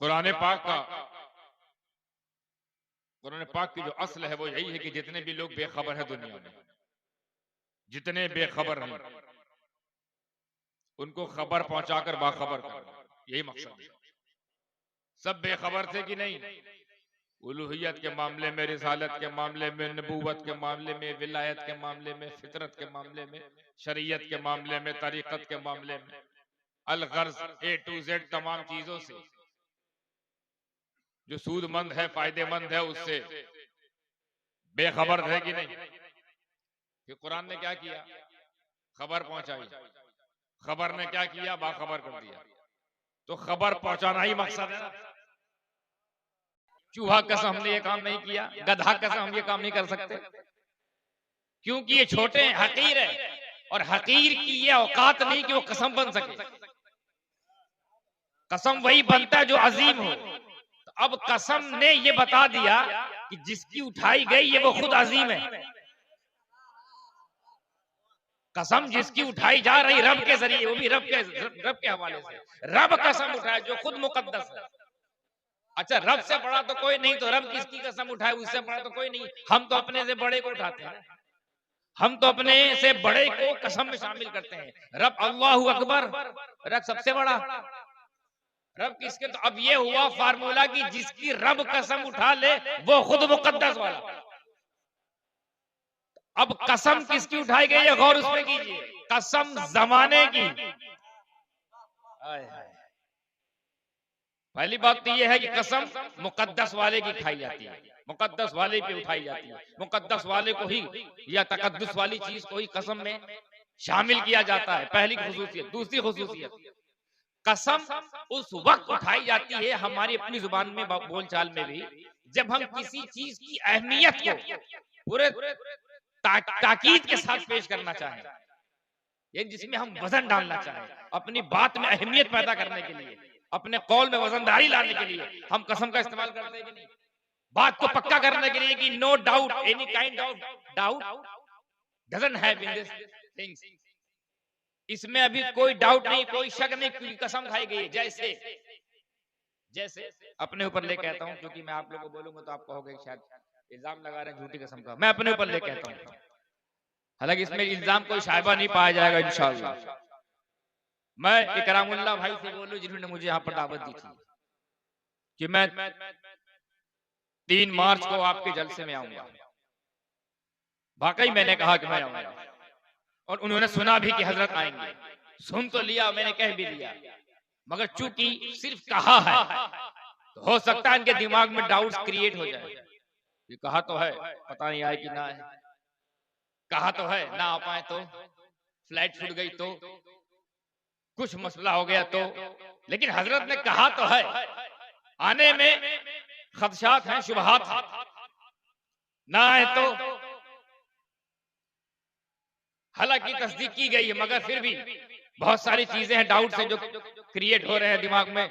कुरान पाक का कुरान पाक की जो असल है वो यही है कि जितने भी लोग बेखबर है दुनिया में, जितने बेखबर हैं, उनको खबर पहुंचाकर बाखबर करना, यही मकसद है। सब बेखबर थे कि नहीं, उलूहियत के मामले में, रिसालत के मामले में, नबूवत के मामले में, विलायत के मामले में, फितरत के मामले में, शरीयत के मामले में, तरीकत के मामले में, अलगर्ज A to Z तमाम चीजों से जो सूदमंद है, फायदेमंद है, उससे बेखबर है कि नहीं। फिर कुरान ने क्या किया, खबर पहुंचाई। खबर ने क्या किया, बाखबर कर दिया। तो खबर पहुंचाना ही मकसद है ना। चूहा कसम हमने ये काम नहीं किया, गधा कसम हम ये काम नहीं कर सकते, क्योंकि ये छोटे हैं, हकीर है, और हकीर की ये औकात नहीं कि वो कसम बन सके। कसम वही बनता है जो अजीम हो। तो अब कसम ने ये बता दिया कि जिसकी उठाई गई ये वो खुद अजीम है। कसम जिसकी उठाई जा रही रब के जरिए, वो भी रब के हवाले से, रब कसम उठाए जो खुद मुकद्दस है। अच्छा, रब से बड़ा तो कोई नहीं, तो रब किसकी कसम उठाए, उससे बड़ा तो कोई नहीं। हम तो अपने से बड़े को उठाते हैं, हम तो अपने से बड़े को कसम में शामिल करते हैं। रब अल्लाहु अकबर, रब सबसे बड़ा, रब किसके। तो अब ये हुआ फार्मूला कि जिसकी रब कसम उठा ले वो खुद मुकद्दस वाला। अब कसम किसकी उठाई गई है, गौर उसमें कीजिए। कसम जमाने की। पहली बात तो यह है कि कसम मुकद्दस वाले की खाई जाती है, मुकद्दस वाले पे उठाई जाती है, मुकद्दस वाले को ही या तकद्दुस वाली चीज को ही कसम में शामिल किया जाता है। पहली खुसूसियत। दूसरी खुसूसियत, कसम उस वक्त उठाई जाती है हमारी अपनी जुबान में, बोलचाल में भी, जब हम किसी चीज की अहमियत को पूरे ताकीद के साथ पेश करना चाहें, यानी जिसमें हम वजन डालना चाहें, अपनी बात में अहमियत पैदा करने के लिए, अपने कौल में वजनदारी लाने के लिए हम कसम का इस्तेमाल करते हैं कि नहीं। बात को पक्का करने के लिए कि no doubt, any kind of doubt doesn't have in this things, इसमें अभी कोई डाउट नहीं, कोई शक नहीं, क्योंकि कसम खाई गई है। जैसे जैसे अपने ऊपर ले कहता हूं, क्योंकि मैं आप लोगों को बोलूंगा तो आप कहोगे शायद इल्जाम लगा रहे हैं झूठी कसम का। मैं अपने ऊपर ले कहता हूं, हालांकि इसमें इल्जाम कोई शायबा नहीं पाया जाएगा इंशाअल्लाह। मैं इकरामुल्लाह भाई से बोलूं, जिन्होंने मुझे यहाँ पर दावत दी थी कि मैं 3 मार्च को आपके जलसे में आऊंगा। वाकई मैंने कहा कि मैं आऊंगा, और उन्होंने सुना भी कि हजरत आएंगे। सुन तो लिया, मैंने कह भी दिया, मगर चूंकि सिर्फ कहा है तो हो सकता है इनके दिमाग में डाउट्स क्रिएट हो जाए। ये कहा तो है, पता नहीं आए कि ना आए, कहा तो है, ना आ पाए तो, फ्लाइट छूट गई तो, कुछ मसला हो गया तो, लेकिन हजरत ने कहा तो है। आने में खदशात हैं, शुबहात हैं, ना आए तो। हालांकि तस्दीक की गई है, मगर फिर भी बहुत सारी चीजें हैं डाउट से जो क्रिएट हो रहे हैं, दिमाग में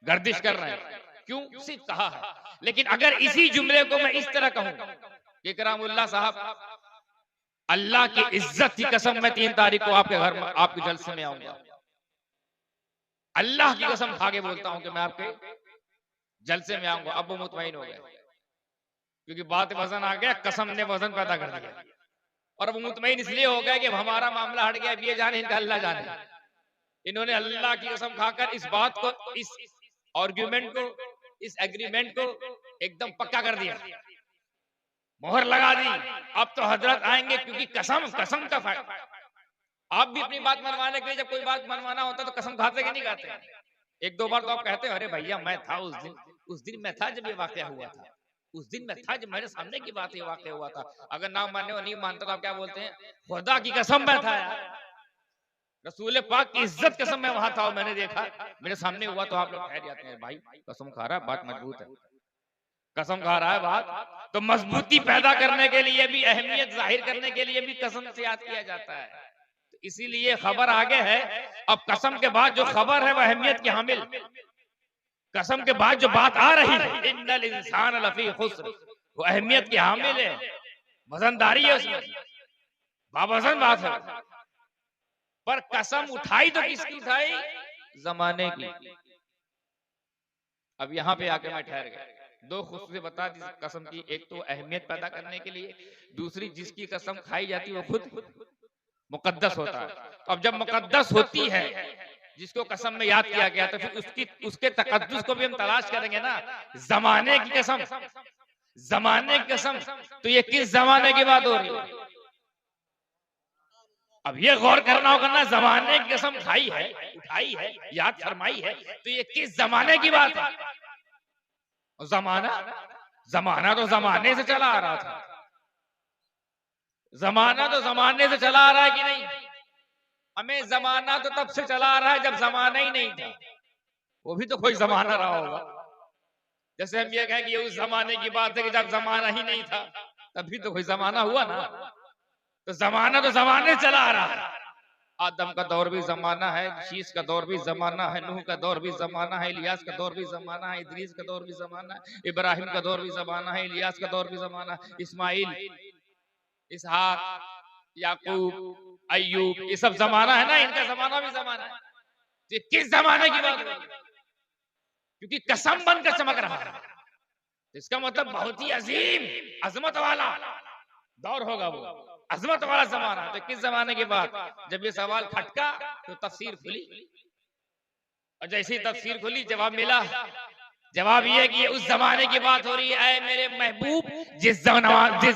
गर्दिश कर रहे हैं। क्यों, सिर्फ कहा है। लेकिन अगर इसी जुमले को मैं इस तरह कहूं कि इकरामुल्लाह साहब, अल्लाह की इज्जत की कसम, मैं 3 तारीख को आपके घर में, आपके जलसे में आऊंगा, अल्लाह की कसम खा के बोलता हूं कि मैं आपके जलसे में आऊंगा। अब वो मुतमईन हो गए, क्योंकि बात वजन आ गया, कसम ने वजन पैदा कर दिया, और वो मुतमईन इसलिए हो गया कि हमारा मामला हट गया, ये जाने इनका अल्लाह जाने। इन्होंने अल्लाह की कसम खाकर इस बात को, इस आर्ग्यूमेंट को, इस एग्रीमेंट को एकदम पक्का कर दिया, मोहर लगा दी। अब तो हजरत आएंगे, क्योंकि कसम, कसम का फायदा। आप भी अपनी बात मनवाने के लिए, जब कोई बात मनवाना होता है तो कसम खाते कि नहीं खाते। 1-2 बार तो आप कहते हैं, अरे भैया मैं था उस दिन मैं था जब ये वाकया हुआ था, उस दिन मैं था जब मेरे सामने की बात ये वाकया हुआ था। अगर ना मानने और नहीं मानता तो आप क्या बोलते हैं, खुदा की कसम मैं था यार, रसूल पाक की इज्जत कसम मैं वहां था और मैंने देखा, मेरे सामने हुआ। तो आप लोग ठहर जाते हैं, भाई कसम खा रहा है, बात मजबूत है, कसम खा रहा है बात। तो मजबूती पैदा करने के लिए भी, अहमियत जाहिर करने के लिए भी कसम से याद किया जाता है। तो इसीलिए खबर आगे है। अब कसम के बाद जो खबर है वह अहमियत की हामिल, कसम के बाद जो बात आ रही है, इन्नल इंसान लफी खुस्र, वो अहमियत की हामिल है, वजनदारी है उसमें, बावजन बात है। पर कसम उठाई तो किसकी उठाई, जमाने की। अब यहाँ पे आके मैं ठहर गया। दो खुशूसियत बता दी कसम की, एक तो अहमियत पैदा करने के लिए, दूसरी जिसकी कसम खाई जाती है वो खुद मुकद्दस होता है। तो अब जब मुकद्दस होती है, जिसको कसम में याद किया गया, तो फिर उसके तकद्दुस को भी हम तलाश करेंगे ना। जमाने की कसम, जमाने की कसम, तो ये किस जमाने की बात हो रही है? अब ये गौर करना होगा ना, जमाने की कसम खाई है, उठाई है, याद फरमाई है, तो ये किस जमाने की बात है? जमाना, जमाना तो जमाने से चला आ रहा था। जमाना तो जमाने से चला आ रहा है कि नहीं? हमें जमाना तो तब से चला आ रहा है जब जमाना ही नहीं था। वो भी तो कोई जमाना रहा होगा। जैसे हम ये कहें कि ये उस जमाने की बात है कि जब जमाना ही नहीं था, तभी तो कोई जमाना हुआ ना। तो जमाना तो जमाने चला आ रहा है। आदम का दौर भी जमाना है, शीश का दौर भी जमाना है, नूह का दौर भी जमाना है, इलियास का दौर भी जमाना है, इदरीस का दौर भी जमाना है, इब्राहिम का दौर भी जमाना है, इलियास का दौर भी जमाना है, इस्माइल, इसहाक, याकूब, अय्यूब, ये सब जमाना है ना, इनका जमाना भी जमाना है। ये किस जमाने की बात है? क्योंकि कसम बनकर चमक रहा है, इसका मतलब बहुत ही अजीम अजमत वाला दौर होगा, वो अजमत वाला जमाना। तो किस जमाने की बात? जब ये सवाल खटका तो तफसीर खुली, और जैसी तफसीर खुली जवाब मिला। जवाब ये कि ये उस जमाने की बात हो रही है, ऐ मेरे महबूब, जिस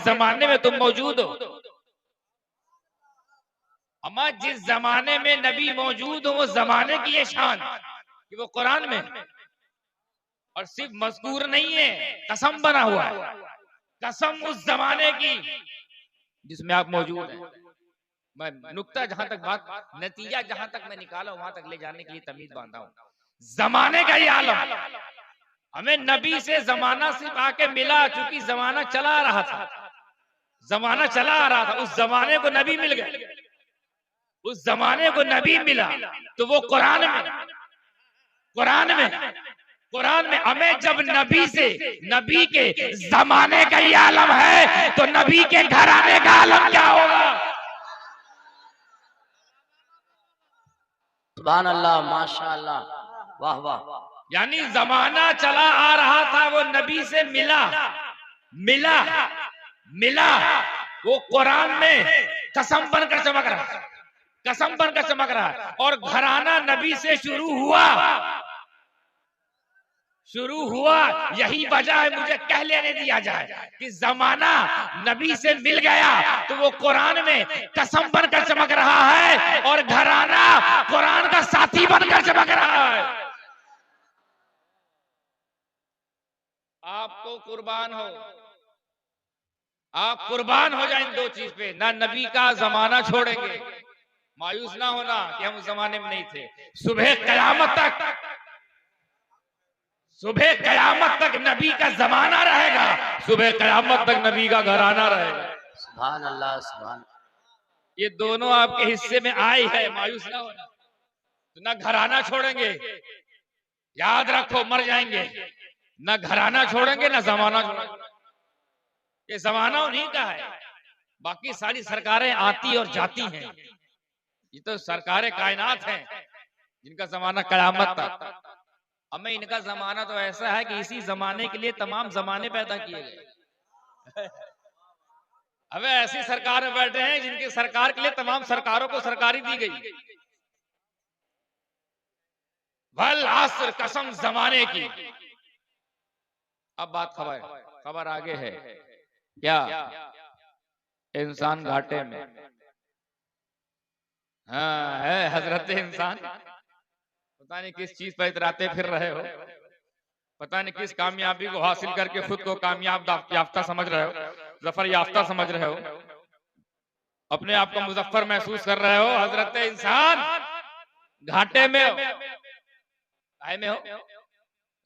जमाने में तुम मौजूद हो। अम्मा जिस जमाने में नबी मौजूद हो, वो जमाने की ये शान कि वो कुरान में, और सिर्फ मज़कूर नहीं है, कसम बना हुआ है। कसम उस जमाने की जिसमें आप मौजूद हैं। मैं नुक्ता जहां तक बात, नतीजा जहां तक मैं निकाला वहां तक ले जाने के लिए तमीज बांधा हूं। जमाने का ये आलम, हमें नबी से जमाना सिर्फ आके मिला, चूंकि जमाना चला आ रहा था, जमाना चला आ रहा था, उस जमाने को नबी मिल गए, उस जमाने को नबी मिला, तो वो कुरान में हमें जब नबी से, नबी के जमाने का ये आलम है, तो नबी के घराने का आलम क्या होगा? सुभान अल्लाह, माशाअल्लाह, वाह वाह। यानी जमाना चला आ रहा था, वो नबी से मिला, वो कुरान में कसम बनकर चमक रहा है, कसम बनकर चमक रहा है। और घराना नबी से शुरू हुआ। यही वजह है, मुझे कह लेने दिया जाए कि जमाना नबी से मिल गया, तो वो कुरान में कसम बनकर चमक रहा है, और घराना कुरान का साथी बनकर चमक रहा है। आपको कुर्बान हो, आप कुर्बान हो जाए इन दो चीज पे, ना नबी का जमाना छोड़ेंगे, मायूस ना होना कि हम उस जमाने में नहीं थे। सुबह कयामत तक नबी का जमाना रहेगा, सुबह कयामत तक नबी का घराना रहेगा। सुभान अल्लाह, सुभान। ये दोनों आपके हिस्से में आए है, मायूस ना होना। तो ना घराना छोड़ेंगे, याद रखो, मर जाएंगे, ना घराना छोड़ेंगे ना जमाना छोड़ेंगे। ये जमाना उन्हीं का है, बाकी सारी सरकारें आती और जाती हैं, ये तो सरकारें कायनात हैं जिनका जमाना कयामत तक। हमें इनका जमाना तो ऐसा है कि इसी जमाने के लिए तमाम जमाने पैदा किए गए। अब ऐसी सरकार में बैठे हैं जिनकी सरकार के लिए तमाम सरकारों को सरकारी दी गई। वल आस्र, कसम जमाने की। अब बात खबर आगे है क्या? इंसान घाटे में, हाँ है हजरत इंसान। पता नहीं किस चीज पर इतराते फिर रहे हो, पता नहीं किस कामयाबी को हासिल करके खुद को कामयाब याफ्ता समझ रहे हो, जफर याफ्ता समझ रहे हो, अपने आप को मुजफ्फर महसूस कर रहे हो। हजरत इंसान घाटे में हो,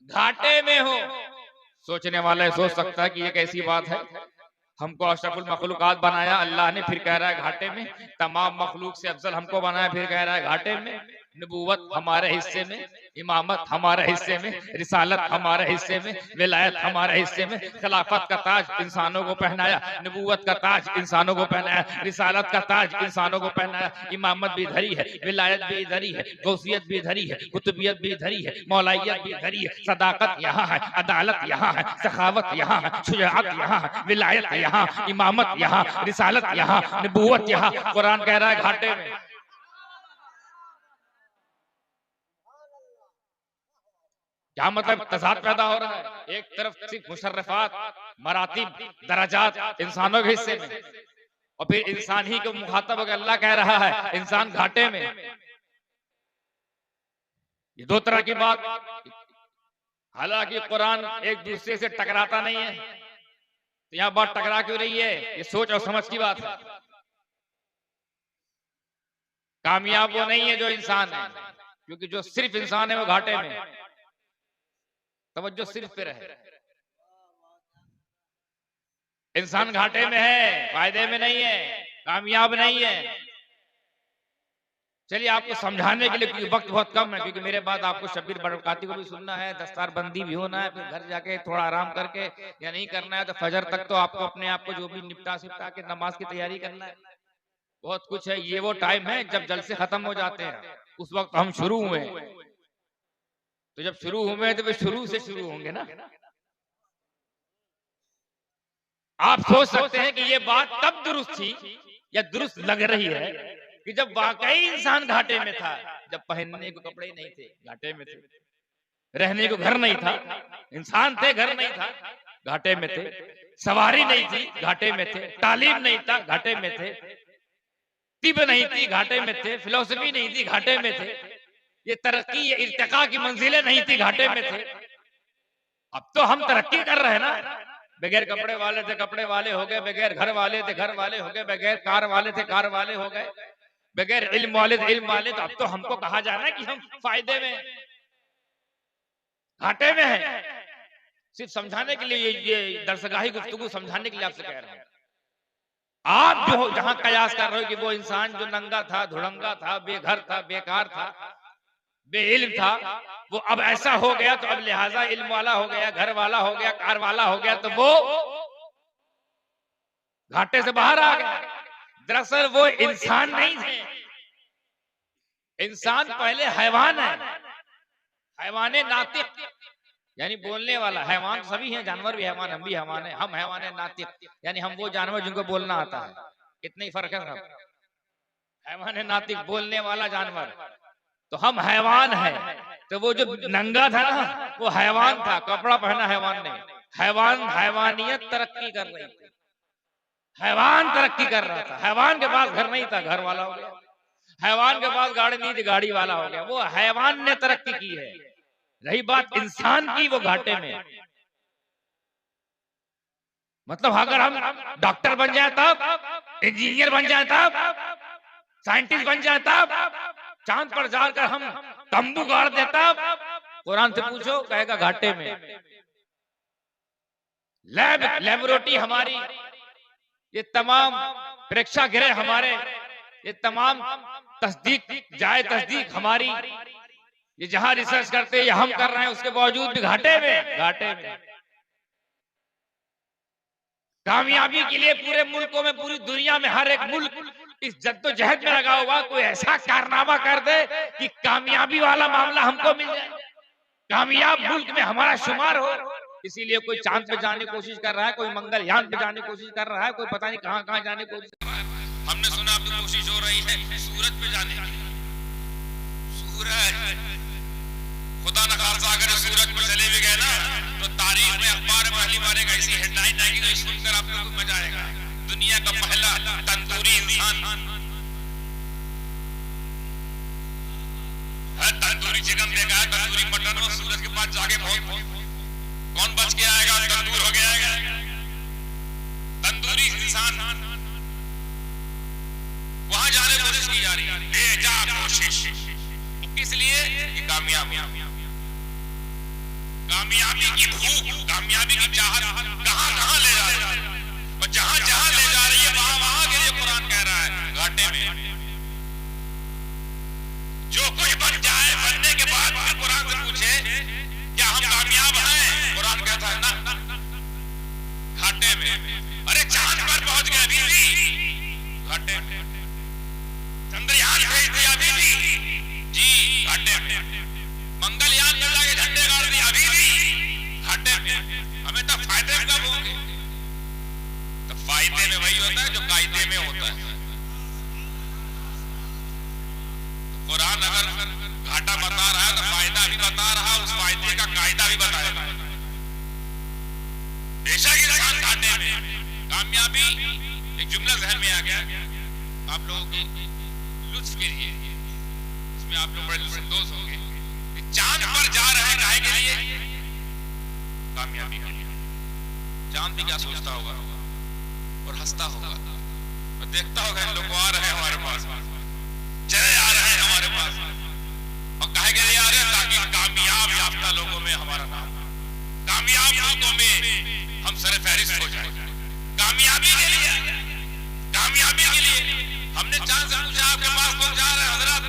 घाटे में हो। सोचने वाला सोच सकता है कि ये कैसी बात है, हमको अशरफुल मखलूकात बनाया अल्लाह ने, फिर कह रहा है घाटे में। तमाम मखलूक से अफजल हमको बनाया, फिर कह रहा है घाटे में। नबूवत हमारे हिस्से में, इमामत हमारे हिस्से में, रिसालत हमारे हिस्से में, विलायत हमारे हिस्से में। खिलाफत का ताज इंसानों को पहनाया, नबूवत का ताज इंसानों को पहनाया, रिसालत का ताज इंसानों को पहनाया। इमामत भी इधरी है, विलायत भी इधरी है, गौसियत भी इधरी है, कुतुबियत भी इधरी है, मौलाइयत भी इधरी है। सदाकत यहाँ है, अदालत यहाँ है, सखावत यहाँ है, शुजाअत यहाँ है, विलायत यहाँ, इमामत यहाँ, रिसालत यहाँ, नबूवत यहाँ। कुरान कह रहा है घाटे में। क्या मतलब तजाद पैदा हो रहा है? एक तरफ सिर्फ मुशर्रफात, मरातिब, दराजात इंसानों के हिस्से में, और फिर इंसान ही को मुखातब होकर अल्लाह कह रहा है इंसान घाटे में। ये दो तरह की बात। हालांकि कुरान एक दूसरे से टकराता नहीं है, तो यहां बात टकरा क्यों रही है? ये सोच और समझ की बात है। कामयाब वो नहीं है जो इंसान है, क्योंकि जो सिर्फ इंसान है वो घाटे में। तवज्जो सिर्फ पे रहे। इंसान घाटे में है, फायदे में नहीं है, कामयाब नहीं है। चलिए आपको समझाने के लिए वक्त बहुत कम है, क्योंकि मेरे बाद आपको शब्बीर बरकाती को भी सुनना है, दस्तार बंदी भी होना है, फिर घर जाके थोड़ा आराम करके या नहीं करना है तो फजर तक तो आपको अपने आप को जो भी निपटा सिपटा के नमाज की तैयारी करना है। बहुत कुछ है। ये वो टाइम है जब जलसे खत्म हो जाते हैं, उस वक्त हम शुरू हुए। तो जब शुरू हुए तो वे शुरू से शुरू होंगे ना। आप सोच सकते हैं कि ये बात तब दुरुस्त थी या दुरुस्त लग रही है कि जब वाकई इंसान घाटे में था, जब पहनने को कपड़े नहीं थे, घाटे में थे, रहने को घर नहीं था, इंसान थे घर नहीं था, घाटे में थे, सवारी नहीं थी, घाटे में थे, तालीम नहीं था, घाटे में थे, तिब नहीं थी, घाटे में थे, फिलोसफी नहीं थी, घाटे में थे, ये तरक्की, ये इर्तिका की मंजिलें नहीं थी, घाटे में थे। अब तो हम तरक्की कर रहे हैं ना। बगैर कपड़े वाले थे, कपड़े वाले हो गए, बगैर घर वाले थे, घर वाले हो गए, बगैर कार वाले थे, कार वाले हो गए, बगैर इल्म वाले थे, इल्म वाले। तो अब तो हमको कहा जाना कि हम फायदे में, घाटे में हैं। सिर्फ समझाने के लिए ये दरसगाही गुफ्तगू समझाने के लिए आपसे कह रहा हूं। आप जो जहां कयास कर रहे हो कि वो इंसान जो नंगा था, धुड़ंगा था, बेघर था, बेकार था, बेइल्म था, वो अब ऐसा हो गया तो अब लिहाजा इल्म वाला हो गया, घर वाला हो गया, कार वाला हो गया, तो वो घाटे से बाहर आ गया। दरअसल वो इंसान नहीं थे। इंसान पहले हैवान है, हैवाने नातिक, यानी बोलने वाला। हैवान सभी हैं, जानवर भी हैवान, हम भी हैवान है। हम हैवान है नातिक, यानी हम वो जानवर जिनको बोलना आता है। इतना ही फर्क है सब। हैवान है नातिक, बोलने वाला जानवर। तो हम हैवान है। तो वो जो नंगा था ना, वो हैवान था, कपड़ा पहना हैवान नहीं। हैवानियत तरक्की कर रही थी, हैवान तरक्की कर रहा था। हैवान के पास घर नहीं था, घर वाला हो गया। हैवान के पास गाड़ी नहीं थी, गाड़ी वाला हो गया। वो हैवान ने तरक्की की है। रही बात इंसान की, वो घाटे में। मतलब अगर हम डॉक्टर बन जाए तब, इंजीनियर बन जाए तब, साइंटिस्ट बन जाए तब, चांद पर जाकर हम तंबू गाड़ देता, कुरान से पूछो कहेगा घाटे में। लेबोरेटरी हमारी, ये तमाम परीक्षा गृह हमारे, ये तमाम तस्दीक जाए तस्दीक हमारी, ये जहां रिसर्च करते हैं, ये हम कर रहे हैं, उसके बावजूद भी घाटे में। घाटे में कामयाबी के लिए पूरे मुल्कों में, पूरी दुनिया में हर एक मुल्क इस जद्दोजहद में लगा हुआ, कोई ऐसा कारनामा कर दे कि कामयाबी वाला मामला हमको मिल जाए, कामयाब मुल्क में हमारा शुमार हो। इसीलिए कोई चांद पे जाने की कोशिश कर रहा है, कोई मंगलयान पे जाने की कोशिश कर रहा है, कोई पता नहीं कहां कहां जाने की कोशिश कर रहा है। हमने सुना अभी कोशिश हो रही है सूरज पे जाने की। सूरज, खुदा न खासा अगर सूरज पर चले भी गए ना, तो तारीख में अखबार में पहली बार एक ऐसी हेडलाइन आएगी जो सुनकर आपको मजा आएगा। दुनिया का पहला तंदूरी इंसान, तंदूरी चिकन देखा है, तंदूरी मटन हो, सूरज के पास जाके बहुत कौन बच के आएगा, तंदूर हो गया। तंदूरी इंसान वहां जाने की कोशिश की जा रही है, बेजा कोशिश। किस लिए? कामयाबी, कामयाबी की भूख, कामयाबी की चाहत कहां कहां ले जा रही है, और जहां जहां ले जा रही है वहां वहां के लिए कुरान कह रहा है घाटे में। जो कुछ बन जाए, बनने के बाद फिर कुरान से पूछे क्या हम कामयाब हैं? कुरान कहता है ना, घाटे में। अरे चांद पर पहुंच गए अभी भी घाटे में, चंद्रयान भेज दिया अभी भी जी घाटे में, मंगलयान में जाके झंडे गाड़ दिए अभी भी घाटे में। हमें तो फायदे कब होंगे? तो फायदे में वही होता है जो कायदे में होता है। तो कुरान अगर घाटा बता रहा है तो फायदा भी बता रहा, उस फायदे का कायदा भी बताएगा। बेशक इंसान घाटे में, कामयाबी एक जुमला जहन में आ गया आप लोगों के लुत्फ के लिए, इसमें आप लोग बड़े लुत्फानंदोज होंगे। चांद पर जा रहे हैं काहे के लिए? कामयाबी के लिए। चांद भी क्या सोचता होगा और हंसता होगा और देखता होगा इन लोग आ रहे हैं हमारे पास, चले आ रहे हैं हमारे पास, और काहे के लिए आ रहे हैं? ताकि कामयाब याफ्ता लोगों में हमारा नाम, कामयाब लोगों में हम सर फहरिस्त हो जाए। कामयाबी के लिए, कामयाबी के लिए हमने चांद से पूछा आपके पास लोग जा रहे हैं हजरत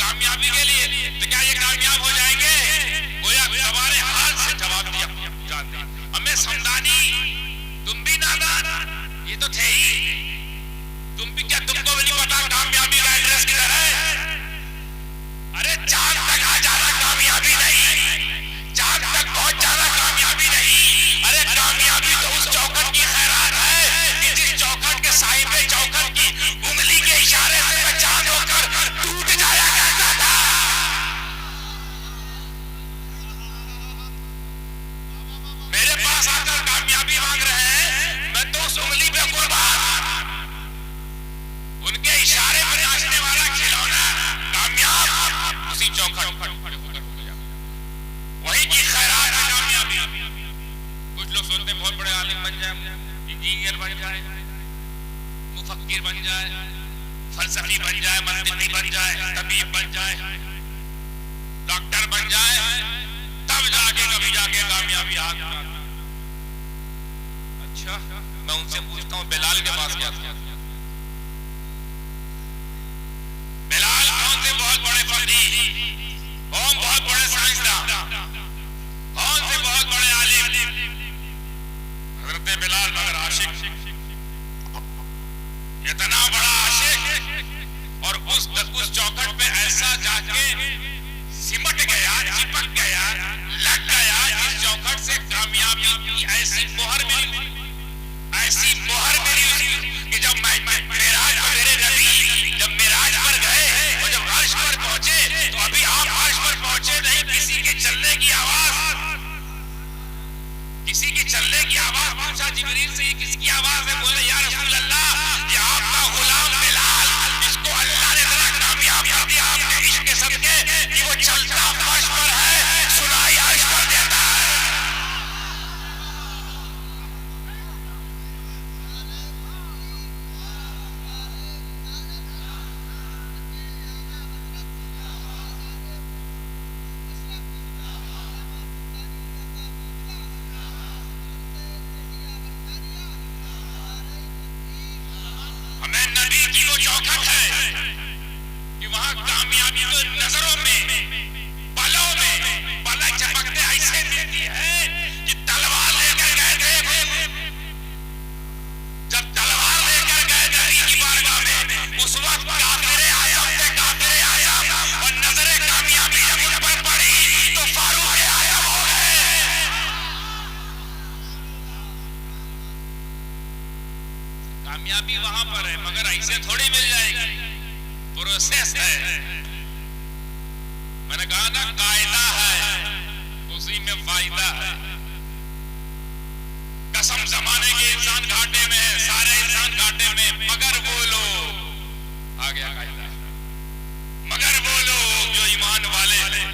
कामयाबी के लिए, तो क्या ये कामयाब हो जाएंगे? गोया सवारे हाल से जवाब दिया चांद ने, हमें समदानी, तुम भी नादान, ये तो थे ही, तुम भी क्या, तुमको भी नहीं पता कामयाबी का एड्रेस किधर है? अरे चांद तक आ जाना कामयाबी नहीं, चांद तक पहुंच जाना कामयाबी नहीं। अरे कामयाबी तो उस चौखट की खैरात है कि जिस चौखट के साहिबे चौखट की उंगली के इशारे से मैं चांद होकर टूट जाया करता था। मेरे पास आकर कामयाबी मांग रहे हैं, मैं तो उस उंगली पे कुर्बान, उनके इशारे पर नाचने वाला खिलौना कामयाब उसी चौखट पर होकर हो गया। वही की खैरात है कामयाबी। कुछ लोग सोचते हैं बहुत बड़े आलिम बन जाए, इंजीनियर बन जाए, मुफक्किर बन जाए, फलसफी बन जाए, मंतिकी बन जाए, तबीब बन जाए, डॉक्टर बन जाए, तब जाके कभी जाके कामयाबी हाथ में। अच्छा, मैं उनसे पूछता हूँ बिलाल के पास क्या था? बिलाल कौन से बहुत बड़े फकीह, कौन बहुत बड़े साइंसदान, कौन से बहुत बड़े आलिम? हजरत बिलाल मगर आशिक, इतना बड़ा आशिक, और उस चौखट पे ऐसा जाके सिमट गया, चिपक गया, लग गया, जिस चौखट से कामयाबी की ऐसी मोहर मिली, ऐसी मोहर मिली उसकी कि जब मेराज पर मेरे नबी जब मेराज पर गए और जब अर्श पर पहुंचे, तो अभी आप अर्श पर पहुंचे नहीं, किसी के चलने की आवाज, किसी के चलने की आवाज। पूछा जिब्रील से ये किसकी आवाज है? बोले या रसूल अल्लाह, ये आपका गुलाम बिलाल, इसको अल्लाह ने इतना कामयाब कर दिया आपके इश्क के सदके कि वो चलता फर्श पर है, सुनाई अर्श पर देता है। नबी की वो चौखट है कि वहां कामयाबी तो नजरों में, पलों में पलक झपकते ऐसे मिलती है कि तलवार लेकर गए थे, जब तलवार लेकर गए नबी की बारगाह में, उस वक्त काफिरे आजम थे, काफिरे आजम, और नजरे कामयाबी जब उन पर पड़ी तो फारूक आजम हो गए। कामयाबी वहां पर है मगर ऐसे थोड़ी मिल जाएगी, प्रोसेस है। मैंने कहा ना कायदा है, उसी में फायदा है। कसम जमाने के इंसान घाटे में है, सारे इंसान घाटे में, मगर वो लोग, आ गया कायदा, मगर वो लोग जो ईमान वाले हैं,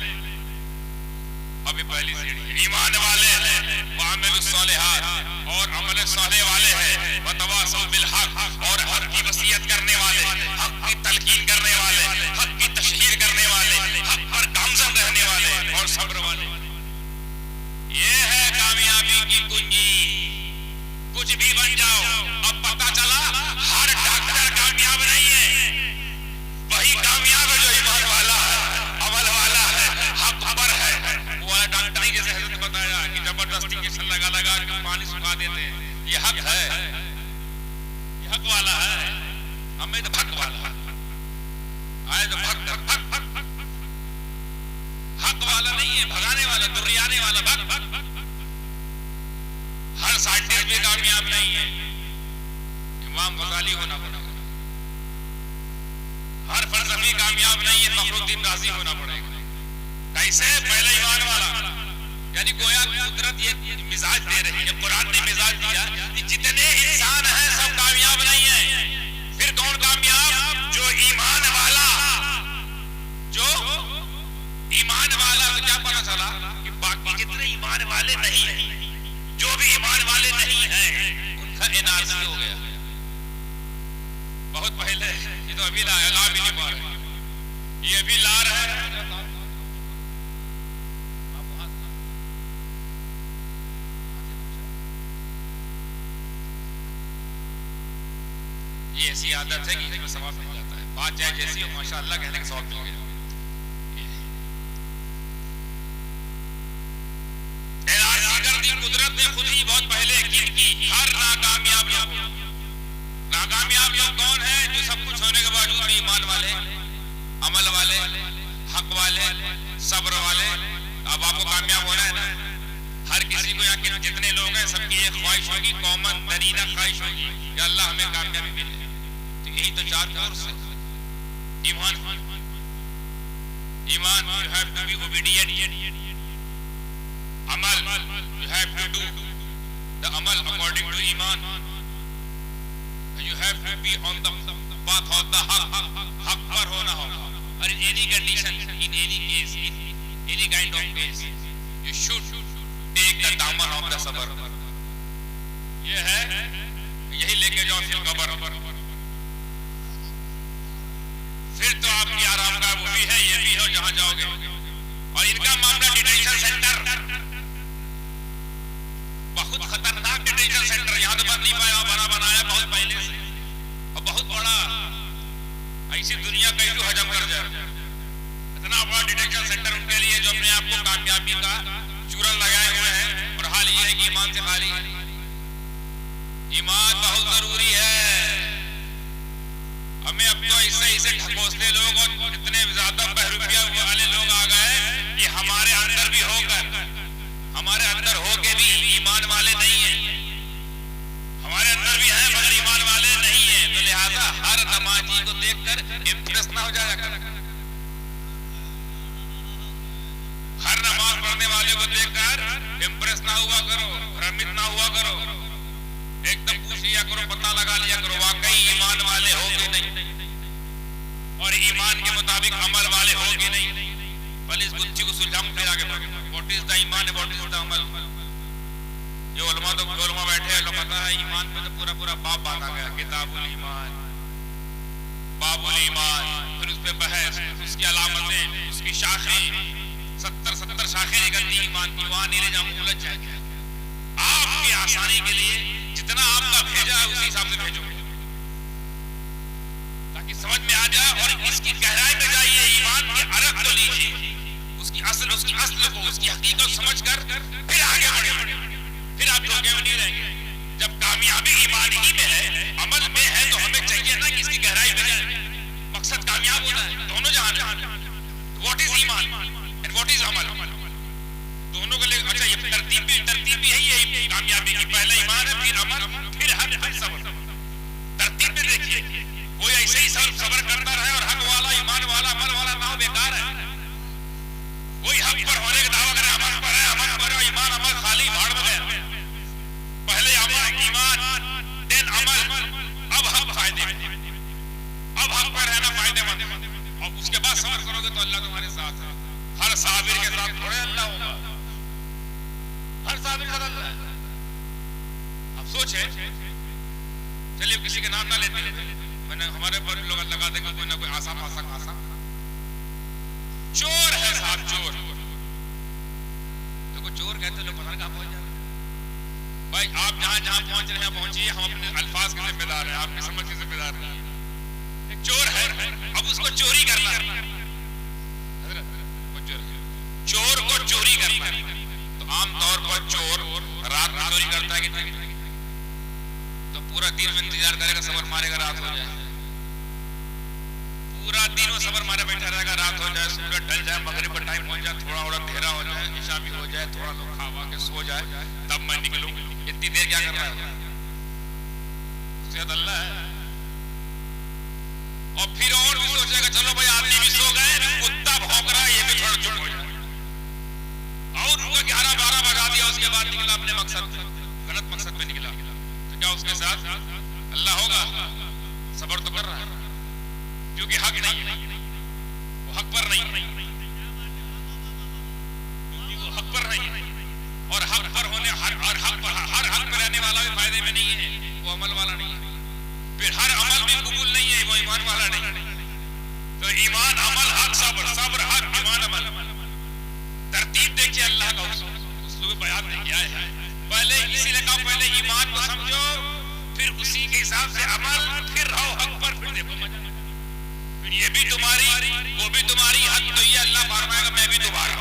अभी पहली सीढ़ी ईमान वाले हैं, वो अमलुस सालिहात और अमल साले वाले हैं, वतवासौ बिल हक और हक की वसीयत करने वाले, हक की तलकीन करने वाले, हक की तशहीर करने वाले, हक पर गामजन रहने वाले और सब्र वाले। ये है कामयाबी की कुंजी। कुछ भी बन जाओ, अब पता चला हर डॉक्टर कामयाब नहीं है, वही कामयाब है जो ईमान वाला है। जबरदस्ती के लगा लगा के पानी सुखा देते हैं। ये हक है, ये हक वाला है, हमें तो भक वाला आए तो भक भक भक हक वाला नहीं है, भगाने वाला, दुर्याने वाला भक भक। हर साइंटिस्ट भी कामयाब नहीं है, इमाम गजाली होना पड़ेगा। हर फलसफी कामयाब नहीं है, फखरुद्दीन राजी होना पड़ेगा। कैसे? पहले ईमान वाला, यानी गोया कुदरत ये मिजाज दे रही है, कुरान ने मिजाज दिया कि जितने इंसान हैं सब कामयाब नहीं है। फिर कौन कामयाब? जो ईमान वाला, जो ईमान वाला। तो क्या पता चला कि बाकी जितने ईमान वाले नहीं हैं, जो भी ईमान वाले नहीं हैं, उनका एनआरसी हो गया बहुत पहले। ये तो अभी ला भी नहीं पा रहे, ये अभी ला रहे हैं। ये ऐसी आदत है कि इसमें सवाब मिल जाता है, बात चाहे जैसी हो, माशाअल्लाह कहने का सवाब मिल गया। कुदरत ने खुद ही बहुत पहले की हर नाकामयाब लोगों। नाकामयाब लोग कौन है? जो सब कुछ होने के बावजूद भी ईमान वाले, अमल वाले, हक वाले, सब्र वाले। अब आपको कामयाब होना है ना, हर किसी को यहाँ के जितने लोग हैं सबकी एक ख्वाहिश होगी, कॉमन दरीना ख्वाहिश होगी कि अल्लाह हमें कामयाबी मिले। तो यही तो चार कोर्स है। ईमान, ईमान, you have to be obedient. अमल, you have to do the amal according to iman. You have to be on the path of the haq पर होना होगा। और in any condition, in any case, in any kind of case, you should take the daman of the sabr. ये है, यही लेके जाओ फिर कब्र। फिर तो आपकी आराम का वो भी है, ये भी हो जहां जाओगे। और इनका मामला डिटेंशन सेंटर, बहुत खतरनाक डिटेंशन सेंटर। यहाँ तो बन नहीं पाया, बनाया बहुत पहले से, और बहुत बड़ा, ऐसी दुनिया कैसे हजम कर जाए। इतना बड़ा डिटेंशन सेंटर उनके लिए जो अपने आप को कामयाबी का चूरन लगाए हुए हैं। और हाल ये है कि ईमान से खाली। ईमान बहुत जरूरी है। हमें अब तो ऐसे ढकोसले लोग और इतने ज्यादा बहरूपिया वाले लोग आ गए कि हमारे अंदर भी होकर, हमारे अंदर हो के भी ईमान वाले नहीं हैं। हमारे अंदर भी हैं मगर ईमान वाले नहीं हैं। तो लिहाजा हर नमाजी को देखकर इम्प्रेस ना हो जाया कर। हर नमाज पढ़ने वाले को देखकर इम्प्रेस ना हुआ करो, भ्रमित ना हुआ करो। एकदम पूछ लिया करो, पता लगा लिया करो वाकई ईमान वाले हो कि नहीं, और ईमान के मुताबिक अमल वाले हो कि नहीं। पहले इस गुत्थी को सुलझाऊं फिर आगे बढ़ूं। What is the Iman, what is the अमल? ये उलमा तो उलमा बैठे हैं, लोग पता है ईमान पे तो पूरा बाब बांधा गया, किताबुल ईमान, बाबुल ईमान, फिर उस पे बहस, उसकी अलामतें, उसकी शाखें, 70 शाखें निकलती ईमान की। वहां नहीं ले जाऊं, उलझ जाएंगे। आपकी आसानी के लिए जितना आपका भेजा है उसी हिसाब से भेजो, ताकि समझ में आ जाए और इसकी गहराई में जाइए। ईमान की अरक तो लीजिए, उसकी असल को, उसकी हकीकत समझकर फिर आगे बढ़े। फिर आप धोखे में नहीं रहेंगे। जब कामयाबी ईमान ही में है, अमल में है, तो हमें चाहिए ना कि इसकी गहराई में जाए। मकसद कामयाब होना है, दोनों जहां। व्हाट इज ईमान एंड व्हाट इज अमल, दोनों के लिए। अच्छा, ये तरतीब भी है ये कामयाबी की। पहले ईमान है, फिर अमल, फिर हक, फिर सब्र। तरतीब में देखिए, कोई ऐसे ही सब्र करता रहे और हक वाला, ईमान वाला, अमल वाला ना हो, बेकार है। कोई हक पर होने का दावा करे, अमल पर है, अमल पर है, ईमान अमल खाली भाड़ में गया। पहले अमल, ईमान, देन अमल, अब हक फायदे, अब हक पर रहना फायदेमंद। और उसके बाद सब्र करोगे तो अल्लाह तुम्हारे साथ है। हर साबिर के साथ थोड़े अल्लाह होगा, हर साबिर के साथ अल्लाह। अब सोचे, चलिए किसी के नाम ना लेते, मैंने हमारे पर लोग लगा देंगे कोई ना कोई आसा। चोर है साहब, चोर। तो चोर कहते लोग पता नहीं कहां पहुंच जाए। भाई आप जहां पहुंच रहे हैं पहुंचिए, हम अपने अल्फाज के जिम्मेदार हैं, आपकी समझ के जिम्मेदार नहीं है। एक चोर है, अब उसको चोरी करना है। चोर को चोरी करना है, तो आमतौर पर चोर रात में चोरी करता है कि नहीं? तो पूरा दिन में इंतजार करेगा, सबर मारेगा रात हो जाए, पूरा दिन वो सबर मारे बैठा रहेगा, रात हो जाए, सूरज ढल जाए, मगरिब का टाइम हो जाए, थोड़ा थोड़ा अंधेरा हो जाए, ईशा भी हो जाए, थोड़ा लोग खा के सो जाए, तब मैं निकलूं। इतनी देर क्या कर रहा है? अल्लाह है। और फिर और भी सोचेगा चलो भाई आदमी भी सो गए, कुत्ता भौंक रहा है, ये भी थोड़ा चुप हो जाए, और उनको 11-12 बजा दिया, उसके बाद निकला अपने मकसद पे, गलत मकसद पे निकला, तो क्या उसके साथ अल्लाह होगा? सबर तो कर रहा है क्योंकि हक नहीं है, वो हक पर नहीं है, क्योंकि वो हक पर नहीं है, और हक पर होने हर हक पर रहने वाला भी फायदे में नहीं है, वो अमल वाला नहीं है, फिर हर अमल भी कबूल नहीं है, वो ईमान वाला नहीं है। तो ईमान, अमल, हक, सब्र, सब्र, हक, ईमान, अमल, तरतीब देखिए अल्लाह का उसमें बयान नहीं किया है। पहले इसीलिए कहा पहले ईमान को समझो, फिर उसी के हिसाब से अमल, फिर रहो हक पर, फिर देखो फिर ये भी तुम्हारी वो भी तुम्हारी, हक तो ये अल्लाह फरमाएगा मैं भी तुम्हारा।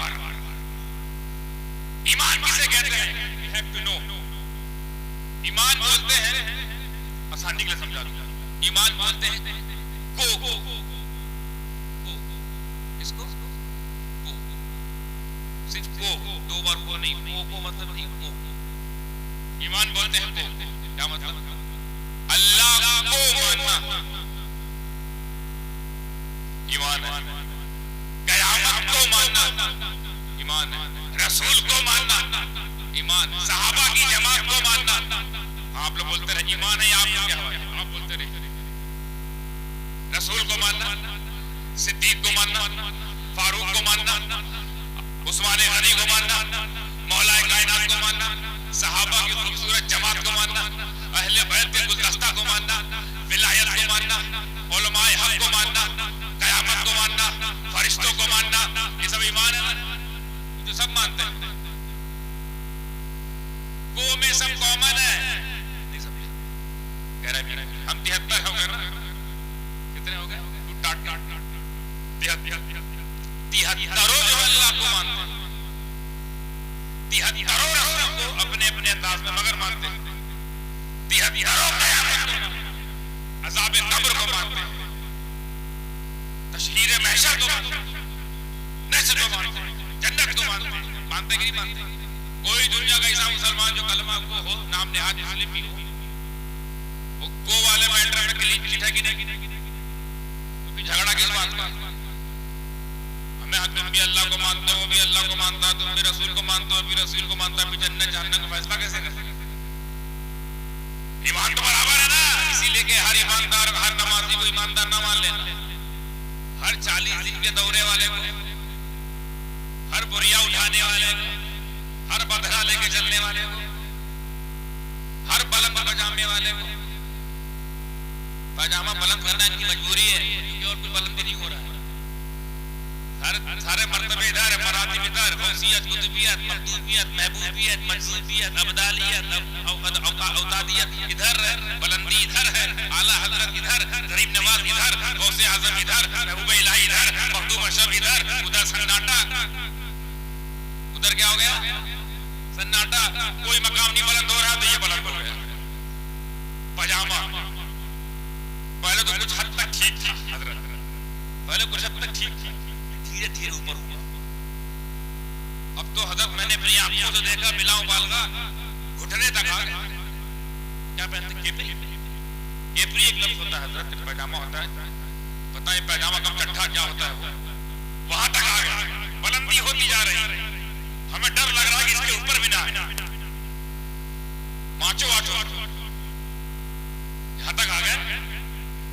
ईमान किसे कहते हैं? You have to know। ईमान बोलते हैं, आसानी के लिए समझा दूंगा, ईमान बोलते हैं को इसको को, सिर्फ को, दो बार को नहीं, को मतलब नहीं, को ईमान बोलते हैं को, क्या मतलब? अल्लाह को मानना ईमान है, क़यामत को मानना ईमान है, रसूल को मानना ईमान, सहाबा की जमात को मानना। आप लोग बोलते रहे ईमान है, आप लोग क्या हो, आप बोलते रहे रसूल को मानना, सिद्दीक को मानना, फारूक को मानना, उस्मान गनी को मानना, मौलाए कायनात को मानना, सहाबा की खूबसूरत जमात को मानना, अहले बैत के गुलदस्ता को मानना, विलायत को मानना, उलमाए हक को मानना, क़यामत को मानना, फरिश्तों को मानना, ये सब ईमान है ना, जो सब मानते हैं। को में सब कॉमन है, नहीं समझे? कह रहे हम 73 हो गए ना, कितने हो गए? 73 जो अल्लाह को मानते हैं, 73 रसूल को अपने अपने अंदाज में मगर मानते हैं, 73 क़यामत को, अज़ाब कब्र को मानते हैं, तशहीर महशर को मानते हैं, नस्र को मानते हैं, जन्नत को मानते हैं, मानते कि नहीं मानते? कोई दुनिया का ऐसा मुसलमान जो कलमा को हो, नाम नेहाद मुस्लिम भी हो, वो को वाले मैटर में क्लीन चिट है कि नहीं? तो फिर झगड़ा किस बात का? हमें तुम भी अल्लाह को मानते हो, वो भी अल्लाह को मानता है, तुम भी रसूल को मानते हो, भी रसूल को मानता है, फिर जन्नत जहन्नम का फैसला कैसे करें? ईमान तो बराबर है ना, इसीलिए कि हर ईमानदार, हर नमाजी को ईमानदार ना मान लेना, हर 40 दिन के दौरे वाले को, हर बुरिया उठाने वाले को, हर बदरा लेके चलने वाले को, हर बुलंद पजामे वाले को, पजामा बुलंद करना इनकी मजबूरी है, क्योंकि और कोई बुलंद नहीं हो रहा है, सारे मर्तबे इधर है, मरातिब इधर, गौसियत, कुतुबियत, मखदूमियत, महबूबियत, मजसूबियत, अब्दालियत, औतादियत इधर है, बुलंदी इधर है, आला हजरत इधर, गरीब नवाज इधर, गौसे आजम इधर, महबूब इलाही इधर, मखदूम अशरफ इधर, उधर सन्नाटा, उधर क्या हो गया? सन्नाटा, कोई मकाम नहीं बुलंद हो रहा, तो ये बुलंद हो गया पजामा। पहले तो कुछ हद तक ठीक था हजरत, पहले कुछ हद तक ठीक था, धीरे धीरे ऊपर हुआ। अब तो हजरत मैंने अपनी आंखों से देखा, बिला उबालगा घुटने तक आ गया। क्या पहनते? केपरी। केपरी एक लफ्ज होता है हजरत, पैजामा होता है, पता है पैजामा कम चट्ठा क्या होता है, वो वहां तक आ गया, बुलंदी होती जा रही, हमें डर लग रहा है कि इसके ऊपर भी ना माचो वाचो, यहां तक आ गए।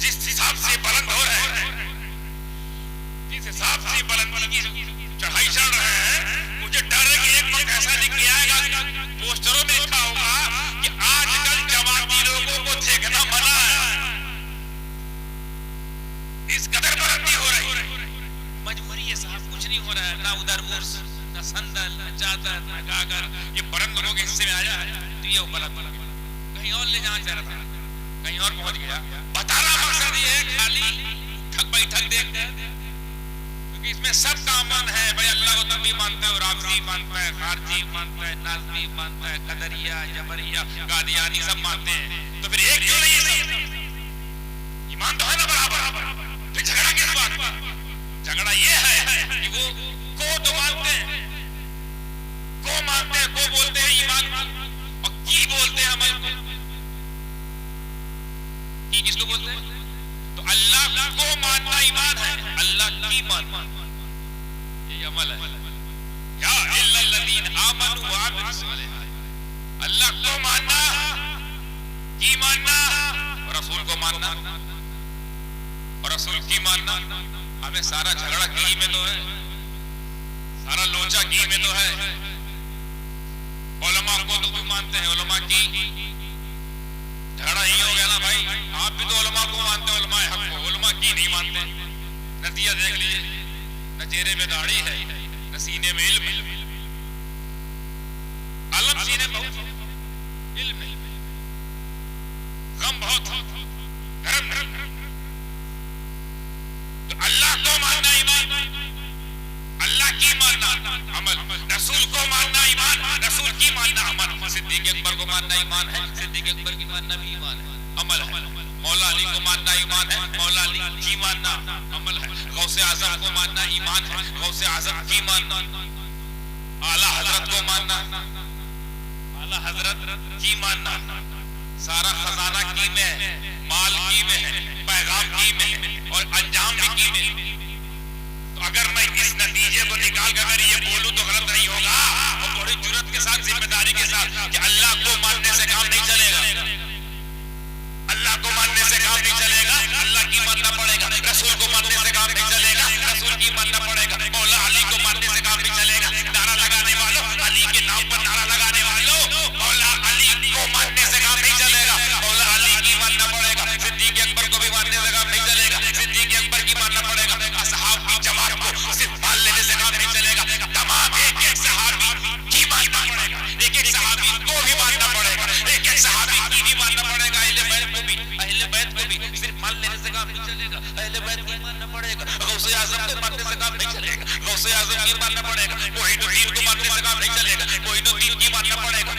जिस हिसाब से बुलंद हो रहे हैं, जिस हिसाब से बुलंदी की चढ़ाई चढ़ रहे हैं, मुझे डर है कि एक वक्त ऐसा लिख के आएगा, पोस्टरों में लिखा होगा कि आजकल जमाती लोगों को देखना मना है, इस कदर बुलंदी हो रही। मजबूरी है साहब, कुछ नहीं हो रहा है, ना उधर उर्स, ना संदल, ना चादर, ना गागर, ये बुलंद लोगों के हिस्से में आया है, तो ये बुलंद कहीं और ले जाना चाह रहा था, कहीं और पहुंच गया। बताना मकसद ये है, खाली उठक बैठक देख क्योंकि इसमें सब का अमन है भाई। अल्लाह को तुम भी मानते हो, राफजी मानता है, खारजी मानता है, नाज़मी मानता है, कदरिया, जबरिया, कादियानी सब मानते हैं, तो फिर एक क्यों नहीं है सब? ईमान तो है ना बराबर, फिर झगड़ा किस बात पर? झगड़ा ये है कि वो को तो मानते हैं, को मानते हैं, को बोलते हैं ईमान को, और की बोलते हैं अमल को। की किसको बोलते हैं? तो अल्लाह को मानना ईमान है, अल्लाह की मानना ये अमल है। या इल्लल्लज़ीन आमनू व अमिलुस सालिहात, अल्लाह को मानना, की मानना, और रसूल को मानना, और रसूल की मानना। हमें सारा झगड़ा की में तो है, सारा लोचा की में तो है। उलमा को तो भी मानते हैं, उलमा की झगड़ा ही हो गया ना भाई। आप भी तो उलमा को मानते हैं, उलमा हक को, उलमा की नहीं मानते। नतीजा देख लीजिए, न चेहरे में दाढ़ी है, न सीने में इल्म है। अलम सीने में बहुत, इल्म नहीं, गम बहुत, धर्म नहीं। तो अल्लाह को मानना ईमान, अल्लाह की मानना अमल, रसूल को मानना ईमान, रसूल की मानना अमल। सिद्दीक अकबर को मानना ईमान है, सिद्दीक अकबर की मानना भी ईमान है, अमल है। मौला अली को मानना ईमान है, मौला अली की मानना अमल है। गौसे आजम को मानना ईमान है, गौसे आजम की मानना। आला हजरत को मानना, आला हजरत की मानना। सारा खजाना की में है, माल की में है, पैगाम की में है, और अंजाम भी की में है। तो अगर मैं इस नतीजे को निकाल कर अगर ये बोलूं तो गलत नहीं होगा, और बड़ी जुर्रत के साथ, जिम्मेदारी के साथ, कि अल्लाह को मानने से काम नहीं चलेगा, अल्लाह को मानने से काम नहीं चलेगा, अल्लाह की मानना पड़ेगा। रसूल को मानने से काम नहीं चलेगा, रसूल की मानना पड़ेगा। मौला अली को मानने से काम नहीं चलेगा। नारा लगाने वालों, अली के नाम पर नारा लगाने वालों, मौला अली को मानने से काम नहीं चलेगा, मौला अली की मानना पड़ेगा। सिद्दीक अकबर को भी मानने से काम नहीं चलेगा, सिद्दीक अकबर की मानना पड़ेगा। असहाब की जमात को सिर्फ मान लेने से काम नहीं चलेगा, तमाम एक एक सहाबी की मानना पड़ेगा, एक एक सहाबी को भी मानना पड़ेगा, एक एक सहाबी की भी मानना पड़ेगा। अहले बैत को भी, अहले बैत को भी सिर्फ मान लेने से काम नहीं चलेगा, अहले बैत की मानना पड़ेगा। गौसे आजम को मानने से काम नहीं चलेगा, गौसे आजम की मानना पड़ेगा। मोहिनुद्दीन को मानने से काम नहीं चलेगा, मोहिनुद्दीन की मानना पड़ेगा।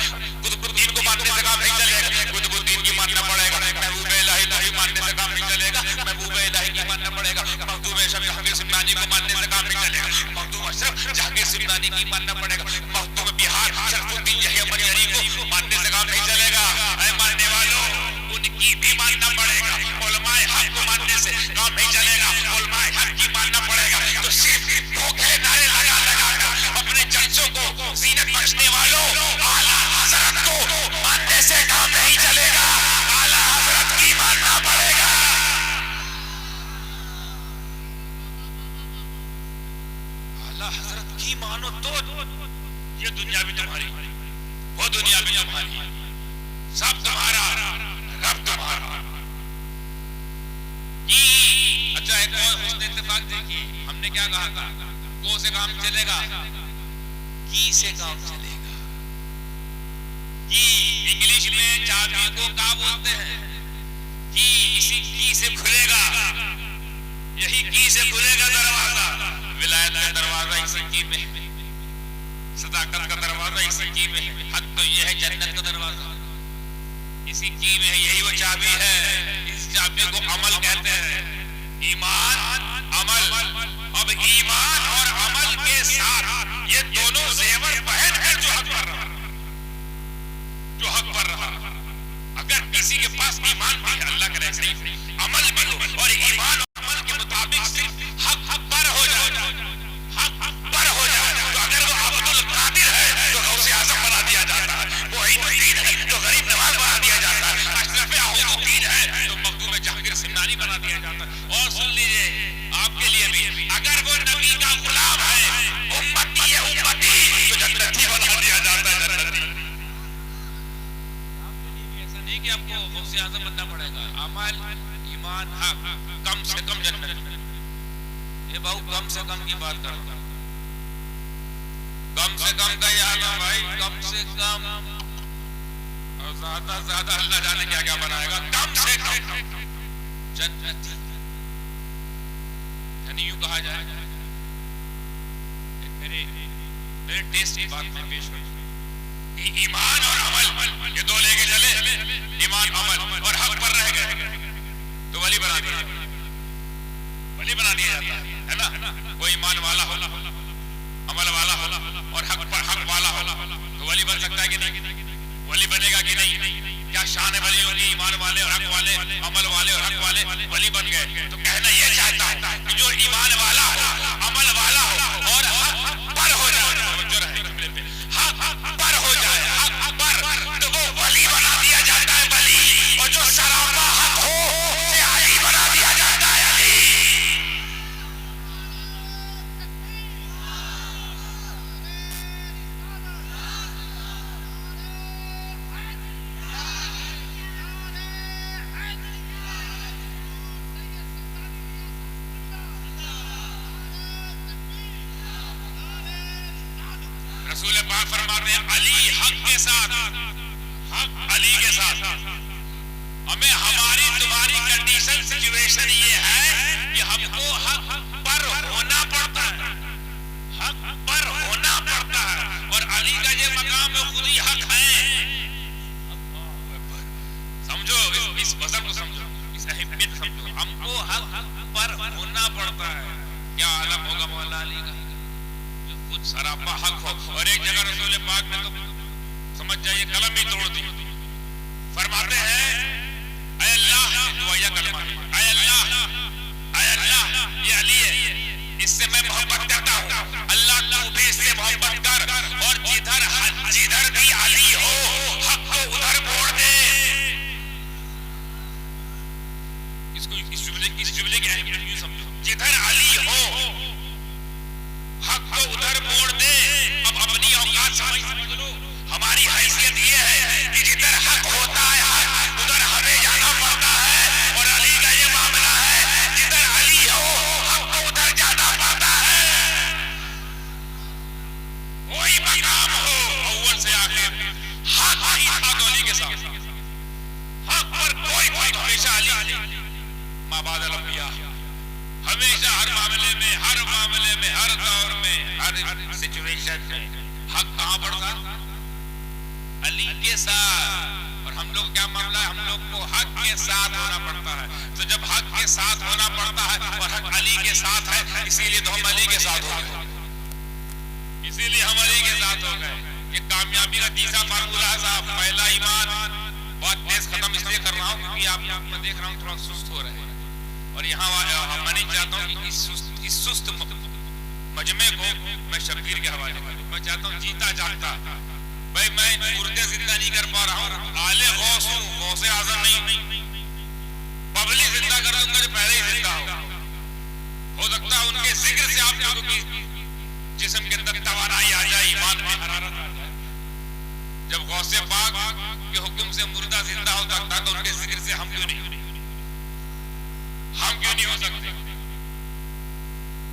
कुतुबुद्दीन को मानने से काम नहीं चलेगा, कुतुबुद्दीन की मानना पड़ेगा। महबूब इलाही को भी मानने से काम नहीं चलेगा, महबूब इलाही की मानना पड़ेगा। मखदूम अशरफ जहांगीर सिमनानी को मानने से काम नहीं चलेगा, मखदूम अशरफ जहांगीर सिमनानी की मानना पड़ेगा। मखदूम बिहार शरफुद्दीन यहिया मजहरी को मानने से काम नहीं चलेगा। ऐ मानने वालों, उनकी भी मानना पड़ेगा। उलमाए हक को मानने से काम नहीं चलेगा, उलमाए हक की मानना पड़ेगा। तो सिर्फ भूखे नारे लगा लगा कर अपने जलसों को जीनत बख्शने वालों, आला हजरत को मानने से काम नहीं चलेगा, आला हजरत की मानना पड़ेगा। आला हजरत की मानो तो ये दुनिया भी तुम्हारी, वो दुनिया भी तुम्हारी, सब तुम्हारा, रब तुम्हारा। अच्छा एक और हुस्न इत्तेफाक देखिए, हमने क्या कहा था? को से काम चलेगा, की से काम चलेगा। की इंग्लिश में चाबी को क्या बोलते हैं? की, इसी की से खुलेगा, यही की से खुलेगा दरवाजा। विलायत का दरवाजा इसी की में है, सदाकत का दरवाजा इसी की में है, हद तो ये है जन्नत का दरवाजा इसी की में है, यही वो चाबी है। इस चाबी को अमल कहते हैं, ईमान अमल। अब ईमान और अमल के साथ ये दोनों जेवर पहन कर जो हक पर रहा, जो हक पर रहा। अगर किसी के पास ईमान भी है, अल्लाह करे सही हो, अमल भी हो, और ईमान और अमल के मुताबिक सिर्फ हक पर हो जाए, हक पर हो जाए, तो अगर वो अब्दुल कादिर है तो गौसे आजम बना दिया जाता है, मोहिनुद्दीन है तो गरीब नवाज बना दिया जाता है, अशरफ अहूदुद्दीन है तो मखदूम जहांगीर सिमनानी बना दिया जाता है। और सुन लीजिए आपके लिए भी, अगर वो नबी का गुलाम है, उम्मती है उम्मती, तो जन्नती बना दिया जाता है, जन्नती। ऐसा नहीं कि आपको गौसे आजम बनना पड़ेगा, अमल ईमान हक, कम से कम जन्नत। ये बहु कम से कम की बात कर रहा हूं, कम से कम का याद है भाई, कम से कम, और ज्यादा ज्यादा अल्लाह जाने क्या क्या बनाएगा। कम से कम जन्नती, यानी यूं कहा जाए मेरे टेस्ट की बात मैं पेश करूं। ईमान और अमल ये दो लेके चले, ईमान अमल और हक पर रह गए तो वली बना दिया जाता है ना। कोई ईमान वाला हो, अमल वाला हो और हक पर हक वाला हो तो वली बन सकता है कि नहीं? वली बनेगा कि नहीं? क्या शान है वलियों की? ईमान वाले और हक वाले, अमल वाले और हक वाले वली बन गए। तो कहना ये चाहता हूं कि जो ईमान वाला हो, अमल वाला हो और हक पर हो जाए, हक पर हो जाए, हक पर, तो वो वली बना दिया जाता है वली। और जो सरापा हक हो उसे अली बना दिया जाता है अली। रसूल पाक फरमाते हैं अली हक के साथ, हक अली के साथ। हमें हमारी तुम्हारी कंडीशन सिचुएशन ये है कि हमको हक पर होना पड़ता है, हक पर होना पड़ता है। और अली का ये मकाम है, खुद ही हक है। समझो इस वजन को, समझो इस अहमियत समझो। हमको हक पर होना पड़ता है। क्या आलम होगा मौला अली का, कुछ सरापा हक हो। और एक जगह रसूल पाक ने तो समझ जाइए कलम ही तोड़ दी। फरमाते हैं ऐ अल्लाह, दुआया कलमा है, ऐ अल्लाह ये अली है, इससे मैं मोहब्बत करता हूँ। अल्लाह तू भी इससे मोहब्बत कर और जिधर भी अली हो हक को उधर मोड़ दे। इस जुमले की अहमियत यूं समझो, जिधर अली हो हक को उधर मोड़ दे। अब अपनी औकात समझ लो। हमारी हैसियत ये है कि जिधर हक होता है हक उधर हमें जाना पड़ता है। और अली का ये मामला है, जिधर अली हो हक को उधर जाना पड़ता है। कोई मकाम हो अव्वल से आखिर हक ही था तो अली के साथ। हक पर कोई तो हमेशा अली माबाद अलंबिया, हमेशा हर मामले में, हर दौर में, हर सिचुएशन में हक कहां पड़ता? अली के साथ। और हम लोग क्या मामला है, हम लोग को हक के साथ होना पड़ता है। तो जब हक के साथ होना पड़ता है और हक अली के साथ है, इसीलिए तो हम अली के साथ हो गए, इसीलिए हम अली के साथ हो गए। ये कामयाबी का तीसरा फार्मूला है साहब। पहला ईमान, बहुत तेज खत्म इसलिए कर रहा हूँ क्योंकि आप मैं देख रहा हूँ थोड़ा सुस्त हो रहे हैं। और यहाँ मैं नहीं चाहता हूँ कि इस सुस्त मजमे को मैं शब्बीर के हवाले करूँ। मैं चाहता हूँ जीता जागता, भाई मैं मुर्दे जिंदा नहीं कर पा रहा हूँ, आले गौस हूँ, गौसे आजम नहीं, पब्लिक जिंदा कर दूंगा जो पहले ही जिंदा हो सकता है उनके जिक्र से आप लोगों की जिस्म के अंदर तवानाई आ जाए, ईमान में हरारत आ जाए। जब गौसे पाक के हुक्म से मुर्दा जिंदा हो सकता है तो उनके जिक्र से हम क्यों नहीं हो सकते?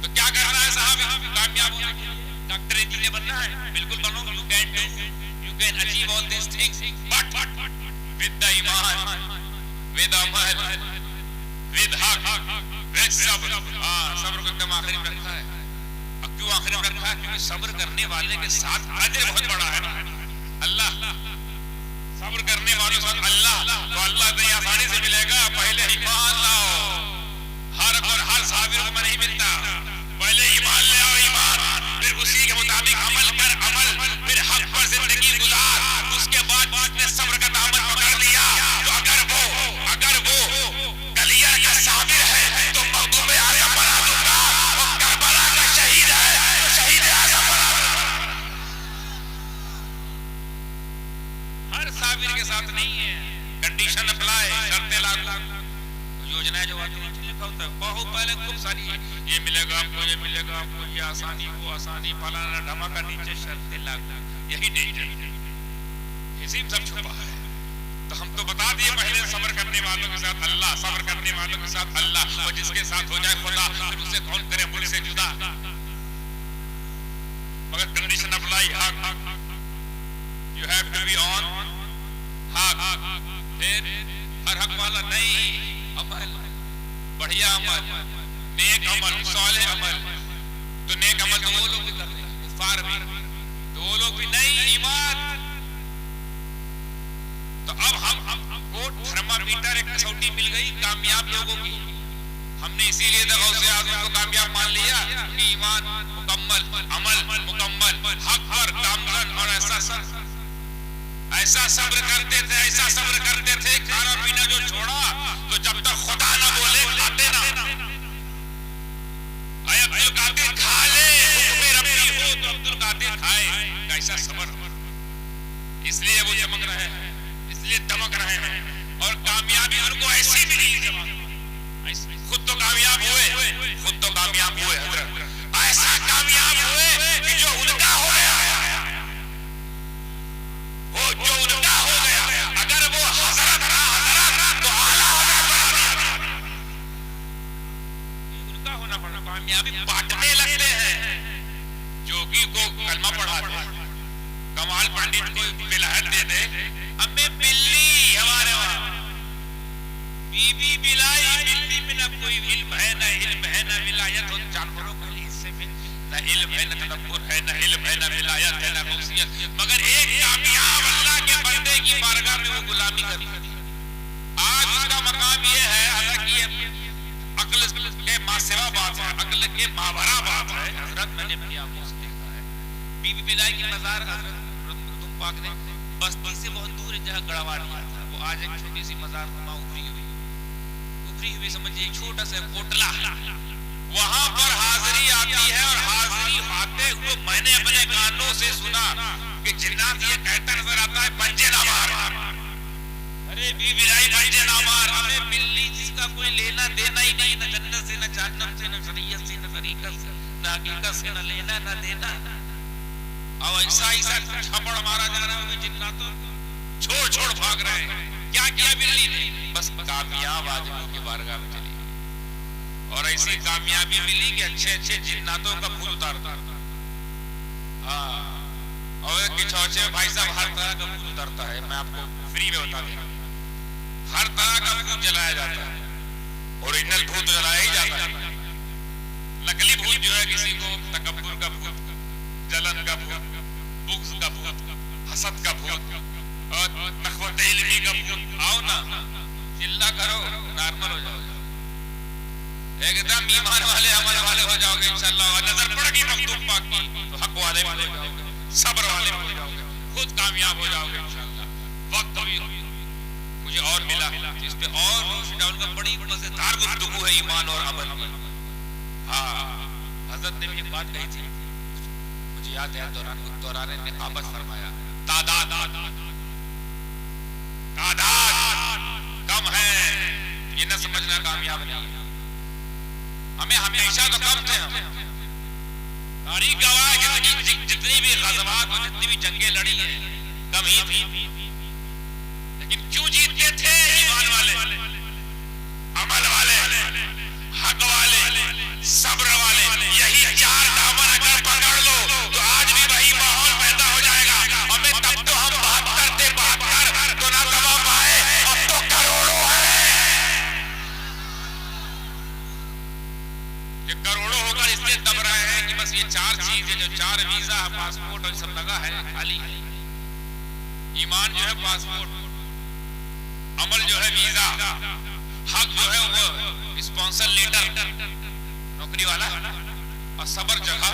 तो क्या करना है साहब कामयाब होने के लिए? डॉक्टर इंजीनियर बनना है, बिल्कुल बनो। You can achieve all this things but with the ईमान, विद अमल, विद हक, विद सब्र। सब्र को एकदम आखिरी में रखा है। अब क्यों आखिरी में रखा है? क्योंकि सब्र करने वाले के साथ अजर बहुत बड़ा है। अल्लाह सब्र करने वालों से अल्लाह, तो अल्लाह तो आसानी से मिलेगा। पहले ईमान लाओ, हर और हर साबिर को नहीं मिलता। पहले ईमान ले आओ, ईमान, फिर उसी के मुताबिक अमल कर, अमल, फिर हक पर जिंदगी गुजार। उसके बाद जिसने सब्र का दामन पकड़ लिया तो अगर वो गलिया का साबिर है तो मखदूम आजम बना दूंगा, और करबला का शहीद है तो शहीद आजम बना दूंगा। हर साबिर के साथ नहीं है। कंडीशन अप्लाई, शर्तें लागू, योजनाएं जो आती हैं लिखा होता है बहुत पहले, खूब सारी ये मिलेगा आपको, ये मिलेगा आपको, ये आसानी, वो आसानी, फलाना धमाका, नीचे शर्तें लागू। यही डेंजर, इसी में सब छुपा है। तो हम तो बता दिए पहले, सब्र करने वालों के साथ अल्लाह, सब्र करने वालों के साथ अल्लाह, और जिसके साथ हो जाए खुदा फिर उसे कौन करे मुझसे जुदा। मगर कंडीशन अप्लाई, हक, you have to be on हक। फिर हर हक वाला नहीं, अमल, बढ़िया अमल, नेक अमल, साले अमल। तो नेक अमल तो वो लोग भी करते हैं, कुफार भी, तो वो लोग भी नहीं ईमान। तो अब हमको थर्मामीटर एक कसौटी मिल गई कामयाब लोगों की। हमने इसीलिए तो गौसे आज़म को कामयाब मान लिया कि ईमान मुकम्मल, अमल मुकम्मल, हक पर गामजन, और ऐसा सब्र करते थे, ऐसा सब्र करते थे, खाना पीना जो छोड़ा तो जब तक खुदा ना बोले खाते ना। अब्दुल कादिर खा ले, हुक्म रब्बी हो तो अब्दुल कादिर खाए। कैसा सब्र, इसलिए वो चमक रहे हैं, इसलिए दमक रहे हैं। और कामयाबी उनको ऐसी मिली, खुद तो कामयाब हुए, खुद तो कामयाब हुए हजरत, ऐसा कामयाब हुए कि जो उनका हो गया, वो जो उनका हो गया, अगर वो हजरत तो आला हजरत बना दिया। उनका होना पड़ा। कामयाबी बांटने लगते हैं। जोगी को कलमा पढ़ाते, कमाल पंडित को विलायत दे दे, हमें बिल्ली हमारे वहां बीबी बिलाई, बिल्ली में ना कोई इल्म है, ना इल्म है, ना विलायत हो। जानवरों के हिस्से में ना इल्म है, ना तदब्बुर है, ना इल्म है, ना विलायत है, ना गौसियत। मगर एक कामयाब अल्लाह के बंदे की बारगाह में वो गुलामी करती थी। आज उसका मकाम ये है, हालांकि अक्ल के मासिवा बात है, अक्ल के मावरा बात है। हजरत मैंने अपनी आंखों से देखा है, बीबी बिलाई की मजार हजरत तुम पाक ने बस्ती से बहुत दूर एक जगह गड़वा लिया था। वो आज एक छोटी सी मजार नुमा उभरी हुई समझिए, छोटा सा कोटला, वहां पर हाजिरी आती है। और हाजिरी आते हुए मैंने अपने कानों से सुना कि जिन्नात ये कहता नजर आता है, पंजे ना मार। अरे बीबी बिलाई पंजे ना मार। हमें बिल्ली जिसका कोई लेना देना ही नहीं, न जन्नत से, न जहन्नम से, न शरीयत से, न तरीकत से, न हकीकत से, न लेना न देना। और ऐसा ऐसा छपड़ मारा जा रहा है, जिन्नातों छोड़ छोड़ भाग रहे हैं। क्या किया बिल्ली ने? बस कामयाब आदमी के बारगाह में चली गई। और ऐसी कामयाबी मिली कि अच्छे अच्छे जिन्नातों का भूत उतारता। हाँ, और किचौचे में भाई साहब हर तरह का भूत उतरता है। मैं आपको फ्री में बता दूं, हर तरह का भूत जलाया जाता है। ओरिजिनल भूत जलाया ही जाता है। नकली भूत जो है, किसी को तकब्बुर का भूत, जलन का भूत, बुग़्ज़ का भूत, हसद का भूत, और नख़वत इल्मी का भूत। आओ ना, चिल्ला करो, नॉर्मल हो जाओगे, एकदम ईमान वाले, अमल वाले हो जाओगे इंशाअल्लाह। और नजर पड़ेगी मखदूम पाक की तो हक वाले भी हो जाओगे, सब्र वाले भी हो जाओगे, खुद कामयाब हो जाओगे इंशाअल्लाह। वक्त भी मुझे और मिला इस पे और रोशनी डालूंगा। बड़ी मजेदार गुफ्तगू है ईमान और अमल की। हाँ, हजरत ने भी एक बात कही थी, मुझे याद है, दौरान निकाबत फरमाया, तादाद कम है, ये न समझना कामयाब नहीं। हमें हमेशा तो कम थे। हम तारीख गवाह जितनी भी ग़ज़वात और जितनी भी जंगें लड़ी हैं, कम ही थी। लेकिन क्यों जीतते थे? ईमान वाले, अमल वाले, हक वाले, सब्र वाले। यही चार दामन अगर पकड़ लो तो आज भी वही माहौल पैदा हो जाएगा। हमें तब तो हम बात करते तो ना दबा पाए, अब तो करोड़ों हैं। ये करोड़ों होकर इसलिए दब रहे हैं कि बस ये चार चीजें, जो चार वीजा, पासपोर्ट और सब लगा है, खाली है। ईमान जो है पासपोर्ट, अमल जो है वीजा, हक जो है वो स्पॉन्सर लेटर, नौकरी वाला, और सब्र जगह।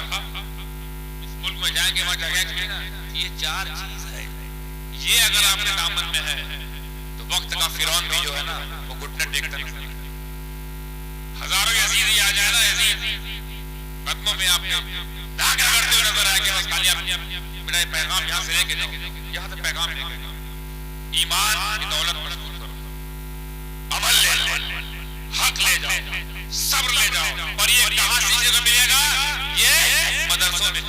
इस मुल्क में जाएंगे वहां जगह ना, ये चार चीज है। ये अगर आपके दामन में है तो वक्त का फिरौन भी जो है ना, वो घुटने टेकता नजर आता है। हजारों यजीद आ जाए ना, यजीद कदमों में आपके धागा करते हुए नजर आएंगे। बस खाली मेरा पैगाम यहाँ से लेके जाओ, यहाँ से पैगाम लेके जाओ। ईमान की दौलत मशहूर करो, अमल ले लो, हक ले जाओ, सब्र ले जाओ। और ये कहाँ सीखने को मिलेगा? ये मदरसों में,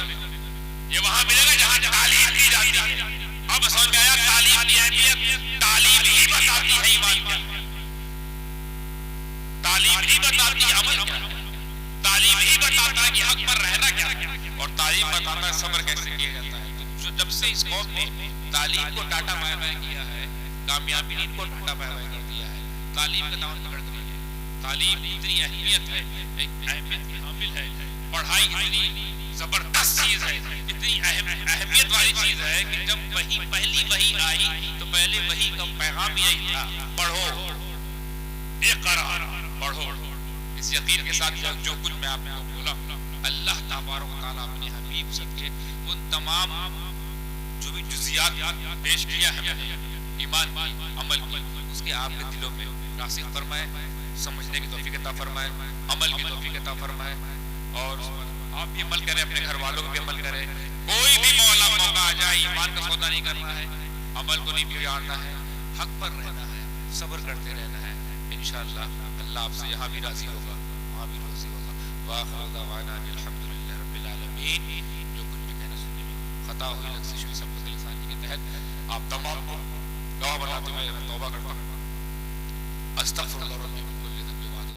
ये वहां मिलेगा जहाँ तालीम की जाती है। अब समझ में आया तालीम की अहमियत। तालीम ही बताती है ईमान क्या, तालीम ही बताती है अमल क्या, तालीम ही बताता है कि हक पर रहना क्या, और तालीम बताता है सब्र कैसे किया जाता है। तो जब से इस कौम ने तालीम को टाटा बाय बाय किया है, कामयाबी को टाटा बाय बाय कर दिया है, तालीम का दामन पकड़ रही है। तालीम इतनी अहमियत है, एक अहमियत की हामिल है। पढ़ाई इतनी जबरदस्त चीज है, इतनी अहमियत वाली चीज है कि जब वही पहली वही आई तो पहले वही का पैगाम यही था, पढ़ो, इक़रा, पढ़ो। इस यकीन के साथ जो कुछ मैं आपको बोला, अल्लाह तबारक व तआला अपने हबीब सदके उन तमाम जो भी जुज़ियात पेश किया है मैंने ईमान की, अमल की, उसके आपके दिलों में रासिख फरमाए, समझने की तौफीक अता फरमाए, अमल की तौफीक अता फरमाए, और आप भी अमल करें, अपने घर वालों को भी अमल करें। कोई भी मौला मौका आ जाए, ईमान का सौदा नहीं करना है, अमल को नहीं बिगाड़ना है, हक पर रहना है, सब्र करते रहना है। इंशाअल्लाह अल्लाह आपसे यहाँ भी राजी होगा, वहाँ भी राजी होगा। वाखिर दअवाना अल्हम्दुलिल्लाहि रब्बिल आलमीन। जो कुछ भी कहना सुनने में खता हुई, लफ्ज़ हुई, सब कुछ लिसानी के तहत आप तमाम को गवाह बनाते हुए तौबा करता हूँ। अस्तगफिरुल्लाह।